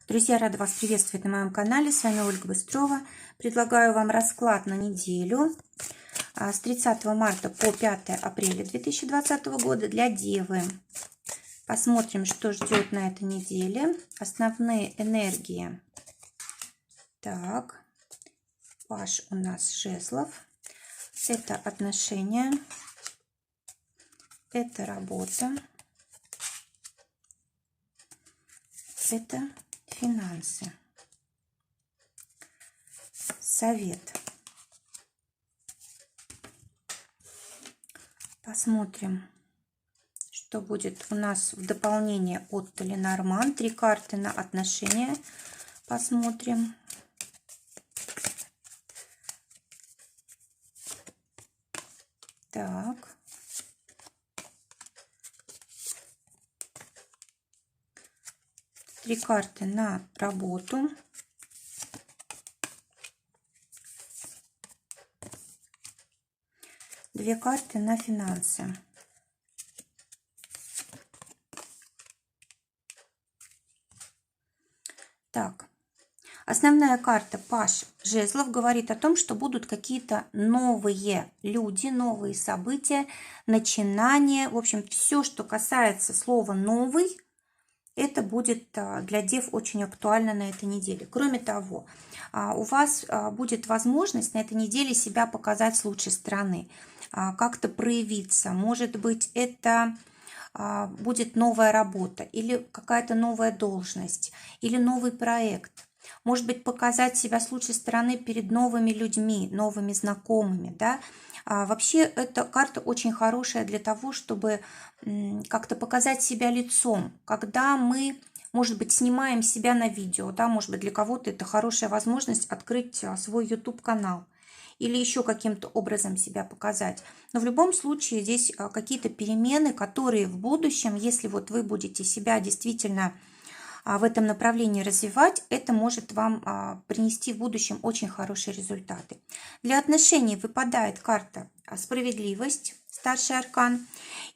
Друзья, рада вас приветствовать на моем канале. С вами Ольга Быстрова. Предлагаю вам расклад на неделю с 30 марта по 5 апреля 2020 года для Девы. Посмотрим, что ждет на этой неделе. Основные энергии. Так, паж у нас жезлов. Это отношения. Это работа. Это финансы. Совет. Посмотрим, что будет у нас в дополнение от Ленорман. 3 карты на отношения. Посмотрим. Так. Три карты на работу. Две карты на финансы. Так, основная карта паж жезлов говорит о том, что будут какие-то новые люди, новые события, начинания. В общем, все, что касается слова «новый», это будет для Дев очень актуально на этой неделе. Кроме того, у вас будет возможность на этой неделе себя показать с лучшей стороны, как-то проявиться. Может быть, это будет новая работа или какая-то новая должность, или новый проект. Может быть, показать себя с лучшей стороны перед новыми людьми, новыми знакомыми, да. Вообще, эта карта очень хорошая для того, чтобы как-то показать себя лицом, когда мы, может быть, снимаем себя на видео, да, может быть, для кого-то это хорошая возможность открыть свой YouTube-канал или еще каким-то образом себя показать. Но в любом случае здесь какие-то перемены, которые в будущем, если вот вы будете себя действительно в этом направлении развивать, это может вам принести в будущем очень хорошие результаты. Для отношений выпадает карта «Справедливость», старший аркан.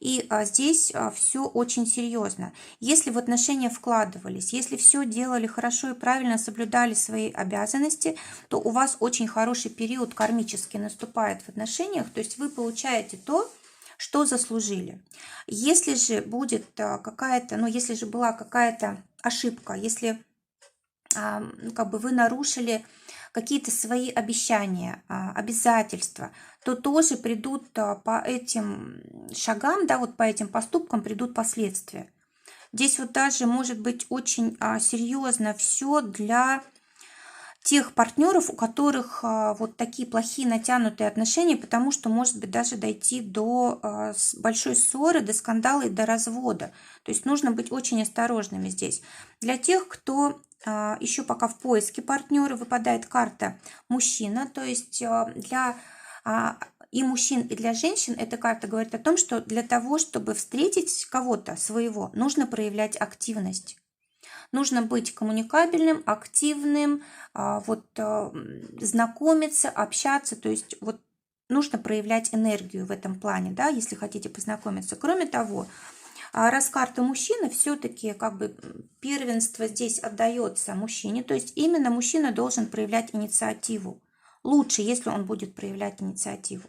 И здесь все очень серьезно. Если в отношения вкладывались, если все делали хорошо и правильно соблюдали свои обязанности, то у вас очень хороший период кармический наступает в отношениях, то есть вы получаете то, что заслужили. Если же будет какая-то, если же была какая-то ошибка, если как бы вы нарушили какие-то свои обещания, обязательства, то тоже придут по этим шагам, да, вот по этим поступкам придут последствия. Здесь вот даже может быть очень серьезно все для тех партнеров, у которых вот такие плохие натянутые отношения, потому что может быть даже дойти до большой ссоры, до скандала и до развода. То есть нужно быть очень осторожными здесь. Для тех, кто еще пока в поиске партнера, выпадает карта мужчина, то есть для и мужчин, и для женщин эта карта говорит о том, что для того, чтобы встретить кого-то своего, нужно проявлять активность. Нужно быть коммуникабельным, активным, знакомиться, общаться, то есть вот нужно проявлять энергию в этом плане, да, если хотите познакомиться. Кроме того, раз карта мужчины, все-таки как бы первенство здесь отдается мужчине, то есть именно мужчина должен проявлять инициативу. Лучше, если он будет проявлять инициативу.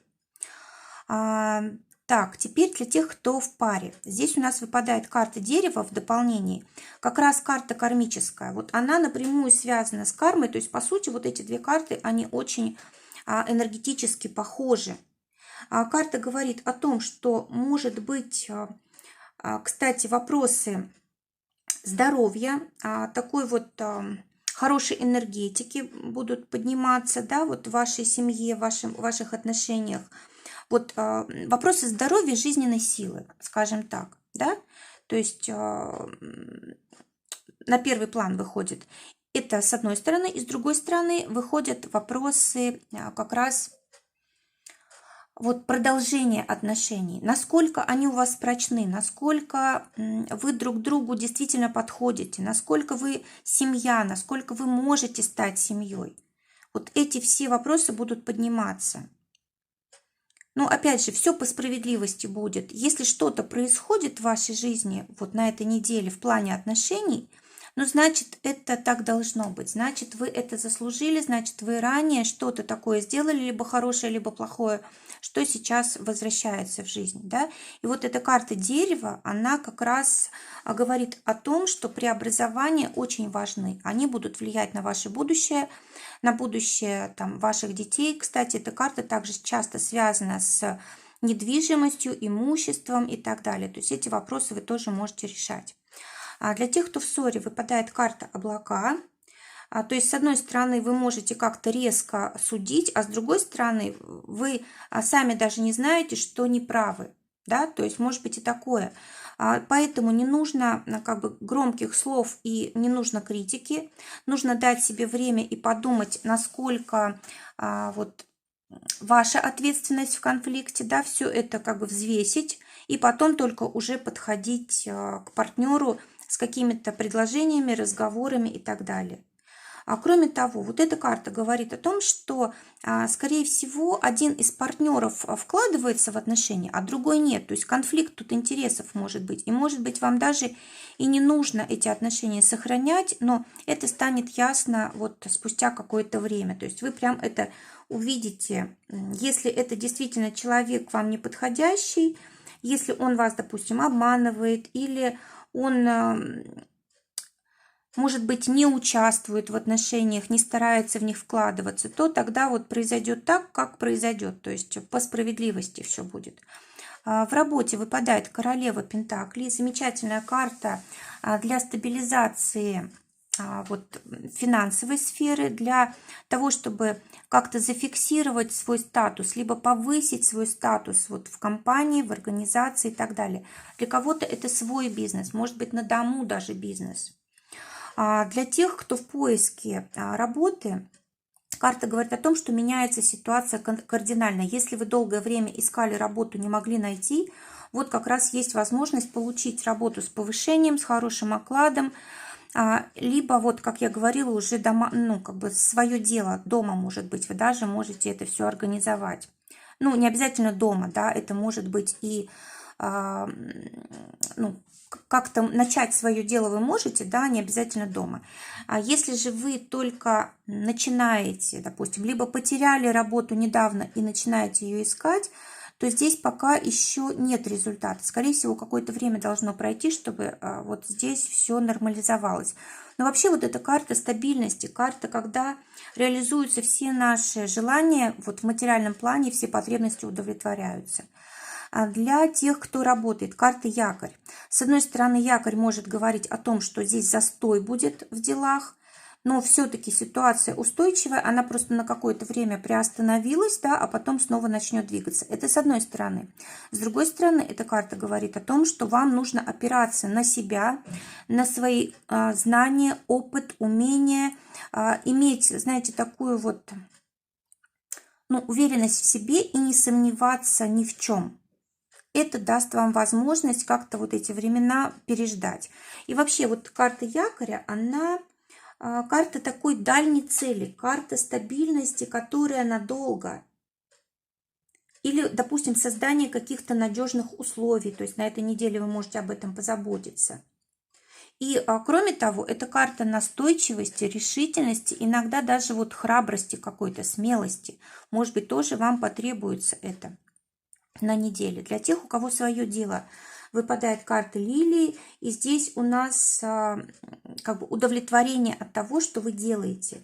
Так, теперь для тех, кто в паре. Здесь у нас выпадает карта дерева в дополнении. Как раз карта кармическая. Вот она напрямую связана с кармой. То есть, по сути, вот эти две карты, они очень энергетически похожи. Карта говорит о том, что, может быть, кстати, вопросы здоровья, такой вот хорошей энергетики будут подниматься, да, вот в вашей семье, в ваших отношениях. Вот вопросы здоровья, жизненной силы, скажем так, да, то есть на первый план выходит это с одной стороны, и с другой стороны выходят вопросы как раз вот продолжения отношений, насколько они у вас прочны, насколько вы друг другу действительно подходите, насколько вы семья, насколько вы можете стать семьей. Вот эти все вопросы будут подниматься. Но опять же, все по справедливости будет. Если что-то происходит в вашей жизни вот на этой неделе в плане отношений, ну, значит, это так должно быть. Значит, вы это заслужили, значит, вы ранее что-то такое сделали, либо хорошее, либо плохое, что сейчас возвращается в жизнь, да. И вот эта карта дерева, она как раз говорит о том, что преобразования очень важны. Они будут влиять на будущее там, ваших детей. Кстати, эта карта также часто связана с недвижимостью, имуществом и так далее. То есть эти вопросы вы тоже можете решать. А для тех, кто в ссоре, выпадает карта облака. То есть, с одной стороны, вы можете как-то резко судить, а с другой стороны, вы сами даже не знаете, что неправы. Да? То есть, может быть и такое. Поэтому не нужно как бы громких слов и не нужно критики. Нужно дать себе время и подумать, насколько вот ваша ответственность в конфликте, да, все это как бы взвесить, и потом только уже подходить к партнеру с какими-то предложениями, разговорами и так далее. А кроме того, вот эта карта говорит о том, что, скорее всего, один из партнеров вкладывается в отношения, а другой нет. То есть конфликт тут интересов может быть. И может быть вам даже и не нужно эти отношения сохранять, но это станет ясно вот спустя какое-то время. То есть вы прям это увидите, если это действительно человек вам неподходящий, если он вас, допустим, обманывает или он может быть, не участвует в отношениях, не старается в них вкладываться, то тогда вот произойдет так, как произойдет, то есть по справедливости все будет. В работе выпадает королева Пентаклей, замечательная карта для стабилизации вот, финансовой сферы, для того, чтобы как-то зафиксировать свой статус, либо повысить свой статус вот, в компании, в организации и так далее. Для кого-то это свой бизнес, может быть, на дому даже бизнес. Для тех, кто в поиске работы, карта говорит о том, что меняется ситуация кардинально. Если вы долгое время искали работу, не могли найти, вот как раз есть возможность получить работу с повышением, с хорошим окладом, либо вот, как я говорила, уже дома, ну, как бы свое дело дома, может быть, вы даже можете это все организовать. Ну, не обязательно дома, да, это может быть и ну, как-то начать свое дело вы можете, да, не обязательно дома. А если же вы только начинаете, допустим, либо потеряли работу недавно и начинаете ее искать, то здесь пока еще нет результата. Скорее всего, какое-то время должно пройти, чтобы вот здесь все нормализовалось. Но вообще вот эта карта стабильности, карта, когда реализуются все наши желания, вот в материальном плане все потребности удовлетворяются. Для тех, кто работает, карта якорь. С одной стороны, якорь может говорить о том, что здесь застой будет в делах, но все-таки ситуация устойчивая, она просто на какое-то время приостановилась, да, а потом снова начнет двигаться. Это с одной стороны. С другой стороны, эта карта говорит о том, что вам нужно опираться на себя, на свои знания, опыт, умения, иметь, знаете, такую вот уверенность в себе и не сомневаться ни в чем. Это даст вам возможность как-то вот эти времена переждать. И вообще вот карта якоря, она карта такой дальней цели, карта стабильности, которая надолго. Или, допустим, создание каких-то надежных условий. То есть на этой неделе вы можете об этом позаботиться. И кроме того, это карта настойчивости, решительности, иногда даже вот храбрости какой-то, смелости. Может быть, тоже вам потребуется это на неделе. Для тех, у кого свое дело, выпадает карта лилии, и здесь у нас как бы удовлетворение от того, что вы делаете.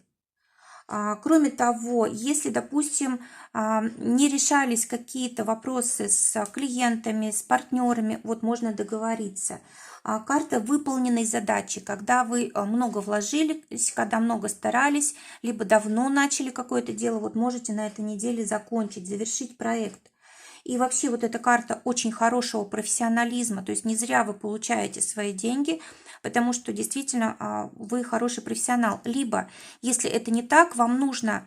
Кроме того, если, допустим, не решались какие-то вопросы с клиентами, с партнерами, вот можно договориться. Карта выполненной задачи, когда вы много вложились, когда много старались, либо давно начали какое-то дело, вот можете на этой неделе закончить, завершить проект. И вообще вот эта карта очень хорошего профессионализма, то есть не зря вы получаете свои деньги, потому что действительно вы хороший профессионал. Либо, если это не так, вам нужно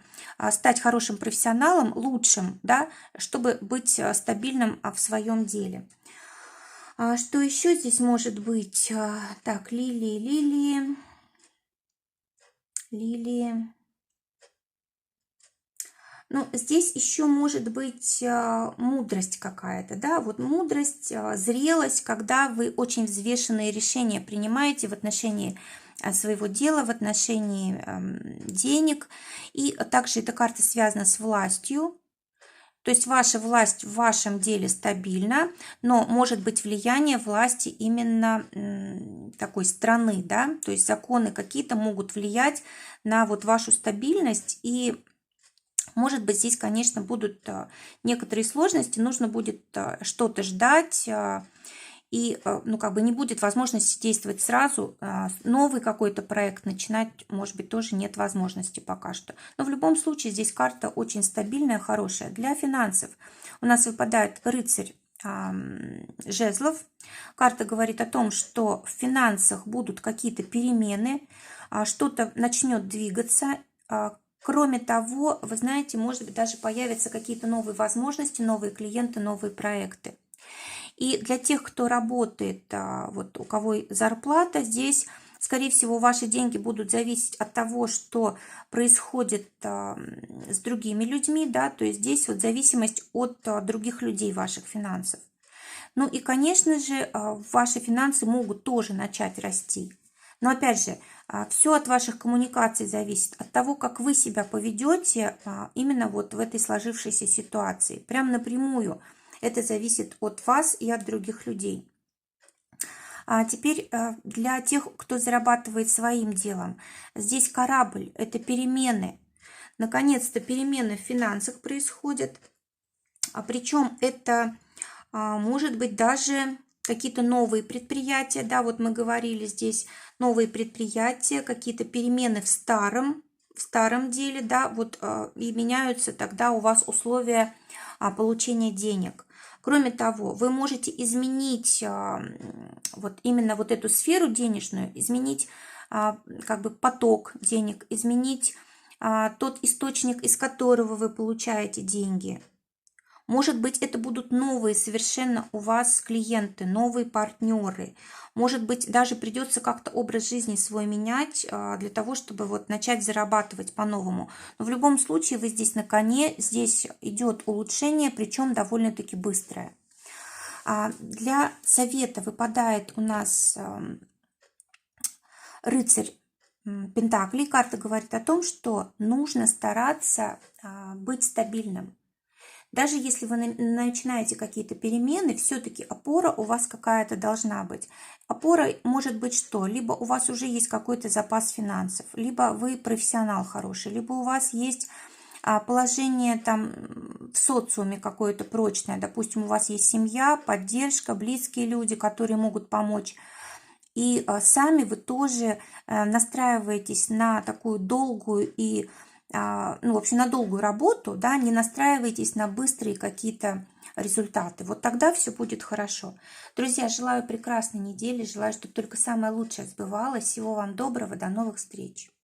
стать хорошим профессионалом, лучшим, да, чтобы быть стабильным в своем деле. Что еще здесь может быть? Так, лилии. Ну, здесь еще может быть мудрость какая-то, да, вот мудрость, зрелость, когда вы очень взвешенные решения принимаете в отношении своего дела, в отношении денег. И также эта карта связана с властью. То есть ваша власть в вашем деле стабильна, но может быть влияние власти именно такой страны, да, то есть законы какие-то могут влиять на вот вашу стабильность, и может быть здесь, конечно, будут некоторые сложности, нужно будет что-то ждать, и, ну, как бы не будет возможности действовать сразу. Новый какой-то проект начинать, может быть, тоже нет возможности пока что. Но в любом случае здесь карта очень стабильная, хорошая. Для финансов у нас выпадает рыцарь жезлов. Карта говорит о том, что в финансах будут какие-то перемены, что-то начнет двигаться. Кроме того, вы знаете, может быть, даже появятся какие-то новые возможности, новые клиенты, новые проекты. И для тех, кто работает, вот у кого зарплата, здесь, скорее всего, ваши деньги будут зависеть от того, что происходит с другими людьми, да, то есть здесь вот зависимость от других людей, ваших финансов. Ну и, конечно же, ваши финансы могут тоже начать расти. Но опять же, все от ваших коммуникаций зависит, от того, как вы себя поведете именно вот в этой сложившейся ситуации. Прям напрямую. Это зависит от вас и от других людей. А теперь для тех, кто зарабатывает своим делом. Здесь корабль, это перемены. Наконец-то перемены в финансах происходят. Причем это может быть даже какие-то новые предприятия. Да, вот мы говорили здесь новые предприятия, какие-то перемены в старом деле, да, вот и меняются тогда у вас условия получения денег. Кроме того, вы можете изменить вот именно вот эту сферу денежную, изменить как бы поток денег, изменить тот источник, из которого вы получаете деньги. Может быть, это будут новые совершенно у вас клиенты, новые партнеры. Может быть, даже придется как-то образ жизни свой менять для того, чтобы вот начать зарабатывать по-новому. Но в любом случае вы здесь на коне, здесь идет улучшение, причем довольно-таки быстрое. Для совета выпадает у нас рыцарь Пентаклей. Карта говорит о том, что нужно стараться быть стабильным. Даже если вы начинаете какие-то перемены, все-таки опора у вас какая-то должна быть. Опора может быть что? Либо у вас уже есть какой-то запас финансов, либо вы профессионал хороший, либо у вас есть положение там в социуме какое-то прочное. Допустим, у вас есть семья, поддержка, близкие люди, которые могут помочь. И сами вы тоже настраиваетесь на такую долгую и ну, в общем, на долгую работу, да, не настраивайтесь на быстрые какие-то результаты. Вот тогда все будет хорошо. Друзья, желаю прекрасной недели, желаю, чтобы только самое лучшее сбывалось. Всего вам доброго, до новых встреч.